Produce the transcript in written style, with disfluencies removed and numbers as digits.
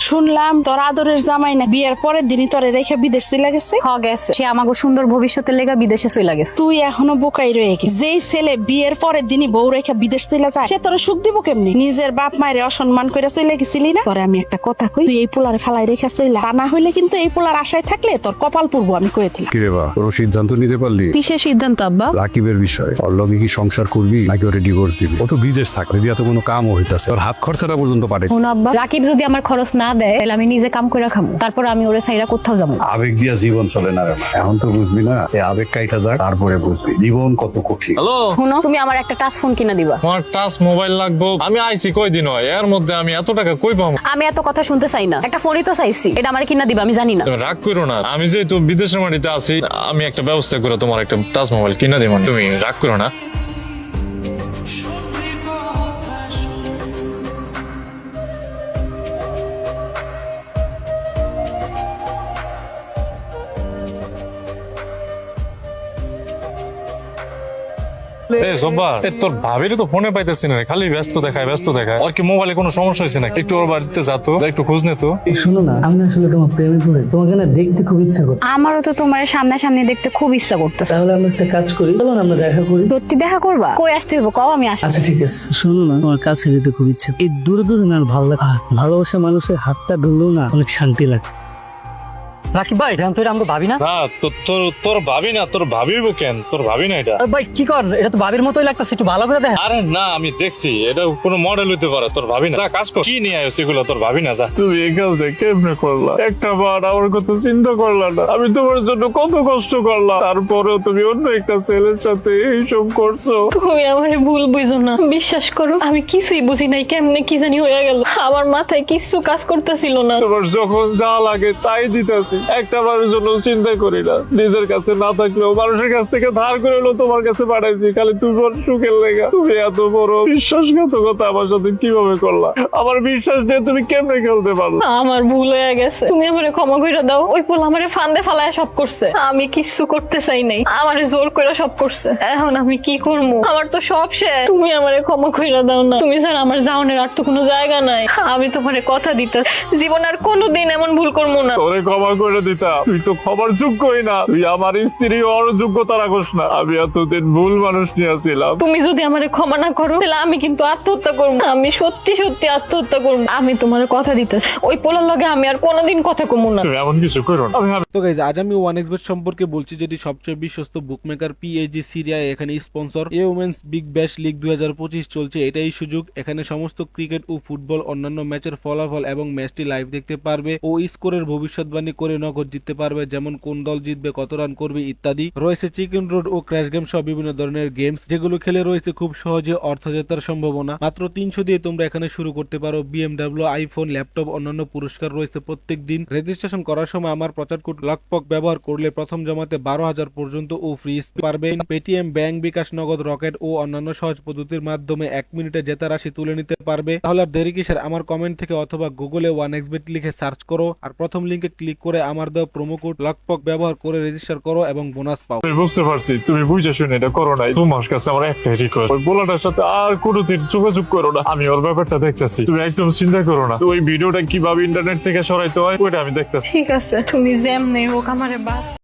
শুনলাম তোর আদরের জামাই না বিয়ের পরের দিনই তোরে রেখে বিদেশ চলে গেছে। গেছে, সে আমাকে সুন্দর ভবিষ্যতের লেগা বিদেশে চলে গেছে। তুই এখনো বোকাই রয়ে গেছিস। যেই ছেলে বিয়ের পরের দিনই বউ রেখে বিদেশ চলে যায় সে তোরে সুখ দিব কেমনি? নিজের বাপ মায়ের অসম্মান করে চলে গেছিলি না? তোরে আমি একটা কথা কই, তুই এই পোলারে ফালাই রেখে চইলা, তা না হইলে কিন্তু এই পোলার আশায় থাকলে তোর কপাল পুরবো আমি কয়েছিলাম। কিরে বা, তোর সিদ্ধান্ত নিতে পারলি? কিসের সিদ্ধান্ত আব্বা? রাকিবের বিষয়, ওর লগে কি সংসার করবি নাকি ওরে ডিভোর্স দিবি? ও তো বিদেশ থাকে, দিয়া তো কোনো কামও হইতাছে, ওর হাত খরচাটা পর্যন্ত পারে। শোনো আব্বা, রাকিব যদি আমার খরচ না দেয় তাহলে আমি নিজে কাম করে খাবো, তারপর আমি ওরে ছাইরা কোথাও যাবো। আবেগ দিয়া জীবন চলে না রে মা। এখন তো বুঝবি না, এই আবেগ কাইটা যাক, তারপরে বুঝবি জীবন কত কঠিন। হ্যালো, শোনো, তুমি আমার একটা টাচ ফোন কিনা দিবা। আমার টাচ মোবাইল লাগবে। আমি আইছি কয়দিন হয়, এর মধ্যে আমি এত টাকা কই পাবো? আমি এত কথা শুনতে চাই না, একটা ফোনই তো চাইছি, এটা আমার কিনা দিবা, আমি জানি না। তুমি রাগ করো না, আমি যেহেতু বিদেশের মাটিতে আছি, আমি একটা ব্যবস্থা করে তোমার একটা টাচ মোবাইল কিনা দিব। তুমি রাগ করো না। তোর ভাবির তো ফোনে পাইতেছি না, খালি ব্যস্ত দেখায় ব্যস্ত দেখায়। আর কি মোবাইলে কোনো সমস্যা হয়েছে না? একটু ওর বাড়িতে যাতো, একটু খোঁজ নিত। শোনো না, আমি আসলে তোমার প্রেমে পড়ে তোমাকে না দেখতে খুব ইচ্ছা করছে। আমারও তো তোমার সামনাসামনি দেখতে খুব ইচ্ছা করতেছে। তাহলে আমরা একটা কাজ করি, চলো না আমরা দেখা করি। সত্যি দেখা করবা? কই আসতে হবে কও, আমি আসি। আচ্ছা ঠিক আছে। শোনো না, তোমার কাছে যেতে খুব ইচ্ছা। এই দূরে দূরে না ভালো লাগে, আর ভালোবাসা মানুষের হাতটা ধরলেও না অনেক শান্তি লাগে। রাকিব ভাই, এটা তো আমরা ভাবি না। না, তোর ভাবি না, তোর ভাবিব কেন? তোর ভাবি না এটা। আরে ভাই কি কর, এটা তো ভাবির মতোই লাগতেছে, একটু ভালো করে দেখ। আরে না, আমি দেখছি এটা কোনো মডেল হইতে পারে। তোর ভাবি না, যা কাজ কর। কি নিয়ে আইছো এগুলো? তোর ভাবি না, যা। তুমি এই কাজটা কেমনে করলা? একটা বার আমার কথা চিন্তা করলা না? আমি তোমার জন্য কত কষ্ট করলাম, তারপরেও তুমি অন্য একটা ছেলের সাথে এইসব করছো। তুমি আমারে ভুল বুঝো না, বিশ্বাস করো আমি কিছুই বুঝি নাই, কেমনে কি জানি হয়ে গেল। আমার মাথায় কিছু কাজ করতেছিল না। তোমার যখন যা লাগে তাই দিতেছি, একটা বারের জন্য চিন্তা করি না। নিজের কাছে না থাকলেও মানুষের কাছ থেকে ধার করে হলো তোমার কাছে পাঠাইছি, খালি তোমার সুখের লেগা। তুমি এত বড় বিশ্বাসঘাতকতা আমার সাথে কিভাবে করলা? আমার বিশ্বাস নিয়ে তুমি কেমনে খেলতে পারো? আমার ভুল হয়ে গেছে, তুমি আমারে ক্ষমা করে দাও। ওই পোল আমারে ফান্দে ফালায় সব করছে, আমি কিছু করতে চাই নাই, আমারে জোর করে সব করছে। এখন আমি কি করবো? আমার তো সব শেষ, তুমি আমারে ক্ষমা করে দাও না। তুমি স্যার আমার যাওনের আর তো কোনো জায়গা নাই। আমি তোমারে কথা দিতে জীবন আর কোনোদিন এমন ভুল করবো না। তোরে ক্ষমা করে দিতা, তুই তো ক্ষমার যোগ্যই না। তুই আমার স্ত্রী হওয়ার যোগ্যতা রাখোস না। আমি এতদিন ভুল মানুষ নিয়েছিলাম। তুমি যদি আমারে ক্ষমা না করো তাহলে আমি কিন্তু আত্মহত্যা করবো। আমি সত্যি সত্যি আত্মহত্যা করবো। আমি তোমার কথা দিতেছি, ওই পোলার লগে আমি আর কোনোদিন কথা কমু না। তুমি এমন কিছু করো না। তো গাইজ, আজ আমি ওয়ানএক্সবেট সম্পর্কে বলছি, যেটি সবচেয়ে বিশ্বস্ত বুকমেকার। পিএজি সিরিয়া এখানে স্পন্সর। এ উমেন্স বিগ ব্যাশ লিগ 2025 চলছে, এটাই সুযোগ। এখানে সমস্ত ক্রিকেট ও ফুটবল অন্যান্য ম্যাচের ফলাফল এবং ম্যাচটি লাইভ দেখতে পারবে ও স্কোরের ভবিষ্যৎবাণী করে নগদ জিততে পারবে, যেমন কোন দল জিতবে, কত রান করবে ইত্যাদি। রয়েছে চিকেন রোড ও ক্র্যাশ গেম সহ বিভিন্ন ধরনের গেমস, যেগুলো খেলে রয়েছে খুব সহজে অর্থ জেতার সম্ভাবনা। মাত্র 300 দিয়ে তোমরা এখানে শুরু করতে পারো। বিএমডাব্লিউ, আইফোন, ল্যাপটপ, অন্যান্য পুরস্কার রয়েছে প্রত্যেক দিন। রেজিস্ট্রেশন করার সময় আমার প্রচার কোড লকপক ব্যবহার করলে প্রথম জমাতে 12,000 পর্যন্ত ও ফ্রি পারবেন। পেটিএম, ব্যাংক, বিকাশ, নগদ, রকেট ও অন্যান্য সহজ পদ্ধতির মাধ্যমে 1 মিনিটে জেতা রাশি তুলে নিতে পারবে। তাহলে আর দেরি কিসের? আমার কমেন্ট থেকে অথবা গুগলে ওয়ানএক্সবেট লিখে সার্চ করো আর প্রথম লিঙ্কে ক্লিক করে আমার দেওয়া প্রোমো কোড লকপক ব্যবহার করে রেজিস্টার করো এবং বোনাস পাও। আমি বুঝতে পারছি তুমি বুঝে শুনে এটা করো নাই। তোমার কাছে আমার একটাই রিকোয়েস্ট, ওই বোলাটার সাথে আর কোনোদিন যোগাযোগ করো না। আমি ওর ব্যাপারটা দেখতেছি, তুমি একদম চিন্তা করো না। ওই ভিডিওটা কিভাবে ইন্টারনেট থেকে সরাইতে হয় ওইটা আমি দেখতেছি। ঠিক আছে, তুমি যেমনি হোক আমারে বাস